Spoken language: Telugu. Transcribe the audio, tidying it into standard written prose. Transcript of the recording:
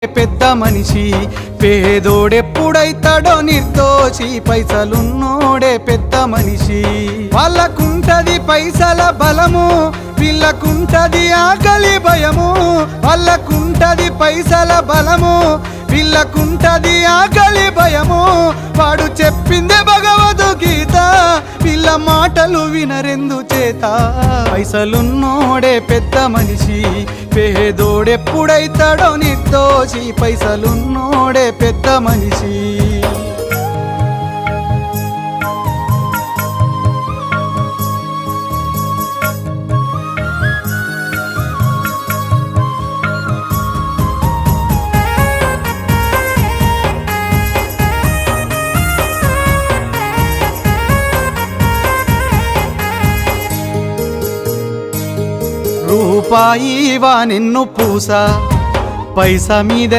పెద్ద మనిషి పేదోడెప్పుడైతాడో నిర్దోషి పైసలున్నోడే పెద్ద మనిషి. వాళ్ళకుంటది పైసల బలము, వీళ్ళకుంటది ఆకలి భయము. వాళ్ళకుంటది పైసల బలము, వీళ్ళకుంటది ఆకలి భయము. వాడు చెప్పిందే భగవద్గీత, వీళ్ళ మాటలు వినరెందు చేత. పైసలున్నోడే పెద్ద మనిషి పేదోడెప్పుడైతాడో నిర్దోషి పైసలున్నోడే పెద్ద మనిషి. రూపాయి వా నిన్ను పూస పైసా మీద